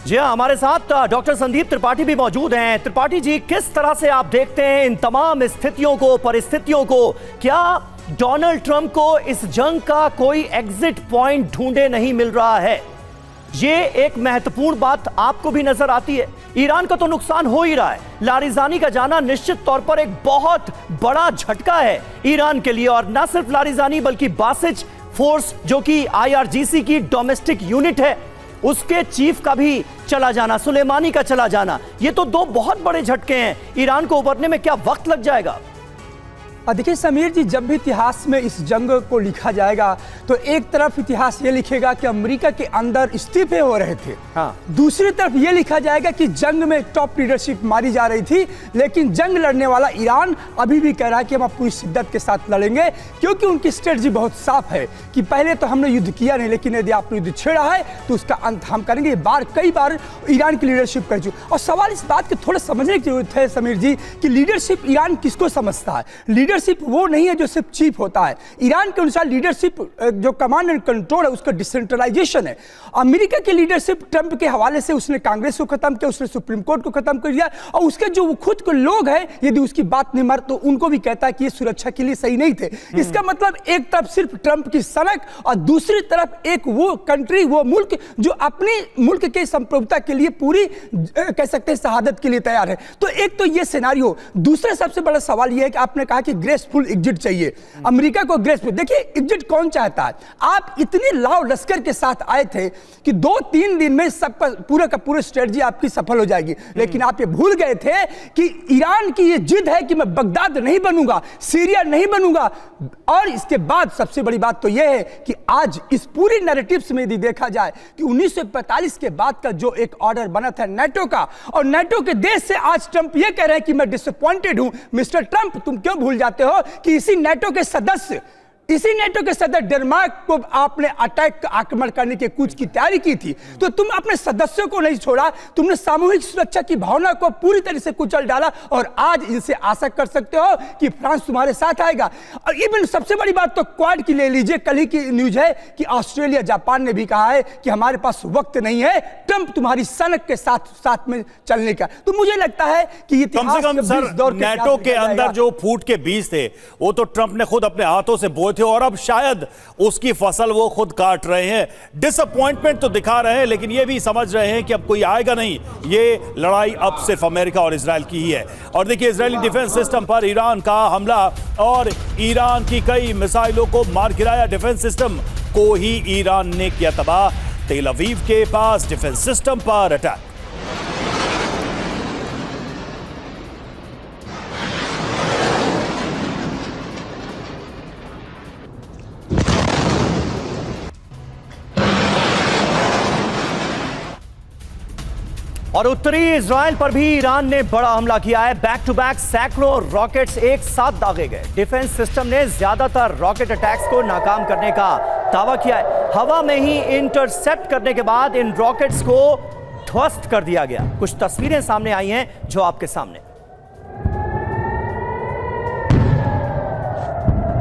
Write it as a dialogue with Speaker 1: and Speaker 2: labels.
Speaker 1: जी हाँ, हमारे साथ डॉक्टर संदीप त्रिपाठी भी मौजूद हैं। त्रिपाठी जी, किस तरह से आप देखते हैं इन तमाम स्थितियों को, परिस्थितियों को? क्या डोनाल्ड ट्रंप को इस जंग का कोई एग्जिट पॉइंट ढूंढे नहीं मिल रहा है? ये एक महत्वपूर्ण बात आपको भी नजर आती है। ईरान का तो नुकसान हो ही रहा है, लारिजानी का जाना निश्चित तौर पर एक बहुत बड़ा झटका है ईरान के लिए, और न सिर्फ लारिजानी बल्कि बासिज फोर्स जो कि IRGC की डोमेस्टिक यूनिट है, उसके चीफ का भी चला जाना, सुलेमानी का चला जाना, ये तो दो बहुत बड़े झटके हैं। ईरान को उभरने में क्या वक्त लग जाएगा?
Speaker 2: देखिए समीर जी, जब भी इतिहास में इस जंग को लिखा जाएगा तो एक तरफ इतिहास ये लिखेगा कि अमेरिका के अंदर इस्तीफे हो रहे थे, दूसरी तरफ ये लिखा जाएगा कि जंग में टॉप लीडरशिप मारी जा रही थी, लेकिन जंग लड़ने वाला ईरान अभी भी कह रहा है कि हम पूरी शिद्दत के साथ लड़ेंगे, क्योंकि उनकी स्ट्रेटजी बहुत साफ है कि पहले तो हमने युद्ध किया नहीं, लेकिन यदि आपने युद्ध छेड़ा है तो उसका अंत हम करेंगे। कई बार ईरान की लीडरशिप कर चुकी। और सवाल इस बात के थोड़ा समझने की जरूरत है समीर जी कि लीडरशिप ईरान किसको समझता है। लीडरशिप वो नहीं है जो सिर्फ चीफ होता है। ईरान के अनुसार लीडरशिप जो कमांड एंड कंट्रोल है उसका डिसेंट्रलाइजेशन है। अमेरिका की लीडरशिप ट्रंप के हवाले से उसने कांग्रेस को खत्म किया, उसने सुप्रीम कोर्ट को खत्म कर दिया, और उसके जो खुद के लोग हैं यदि उसकी बात नहीं मार तो उनको भी कहता है कि ये सुरक्षा के लिए सही नहीं थे। इसका मतलब एक तरफ सिर्फ ट्रंप की सनक और दूसरी तरफ एक वो कंट्री, वो मुल्क जो अपने मुल्क के संप्रभुता के लिए पूरी कह सकते हैं शहादत के लिए तैयार है। तो एक तो ये सिनेरियो। दूसरा सबसे बड़ा सवाल ये है कि आपने कहा कि ग्रेसफुल एग्जिट चाहिए अमेरिका को। ग्रेसफुल, देखिए एग्जिट कौन चाहता है? आप इतनी लाव लश्कर के साथ आए थे कि 2-3 दिन में सबका पूरा का पूरा स्ट्रेटजी आपकी सफल हो जाएगी, लेकिन आप ये भूल गए थे कि ईरान की ये जिद है कि मैं बगदाद नहीं बनूंगा, सीरिया नहीं बनूंगा। और इसके बाद सबसे बड़ी बात तो यह है कि आज इस पूरी नैरेटिव्स में यदि देखा जाए कि 1945 के बाद का जो एक ऑर्डर बना था नेटो का, और नेटो के देश से आज ट्रंप ये कह रहे हैं कि मैं डिसअपॉइंटेड हूं। मिस्टर ट्रंप, तुम क्यों भूल जाते हो कि इसी नेटो के सदस्य डेनमार्क को आपने अटैक आक्रमण करने के कुछ की तैयारी की थी, तो तुम अपने सदस्यों को नहीं छोड़ा, तुमने सामूहिक सुरक्षा की भावना को पूरी तरह से कुचल डाला, और आज इनसे आशा कर सकते हो कि फ्रांस तुम्हारे साथ आएगा। और इवन सबसे बड़ी बात तो क्वाड की ले लीजिए, कल ही की न्यूज है कि ऑस्ट्रेलिया, जापान ने भी कहा है कि हमारे पास वक्त नहीं है ट्रंप तुम्हारी सनक के साथ में चलने का। तो मुझे लगता है कि
Speaker 3: कम से कम सर, नेटो के अंदर जो फूट के बीज थे वो तो ट्रंप ने खुद अपने हाथों से बोए थे, और अब शायद उसकी फसल वो खुद काट रहे हैं। डिसअपॉइंटमेंट तो दिखा रहे हैं, लेकिन ये भी समझ रहे हैं कि अब कोई आएगा नहीं, ये लड़ाई अब सिर्फ अमेरिका और इजराइल की ही है। और देखिए, इजरायली डिफेंस सिस्टम पर ईरान का हमला और ईरान की कई मिसाइलों को मार गिराया। डिफेंस सिस्टम को ही ईरान ने किया तबाह। तेल अवीव के पास डिफेंस सिस्टम पर अटैक।
Speaker 1: और उत्तरी इजराइल पर भी ईरान ने बड़ा हमला किया है। बैक टू बैक सैकड़ों रॉकेट्स एक साथ दागे गए। डिफेंस सिस्टम ने ज्यादातर रॉकेट अटैक्स को नाकाम करने का दावा किया है। हवा में ही इंटरसेप्ट करने के बाद इन रॉकेट्स को ध्वस्त कर दिया गया। कुछ तस्वीरें सामने आई हैं जो आपके सामने।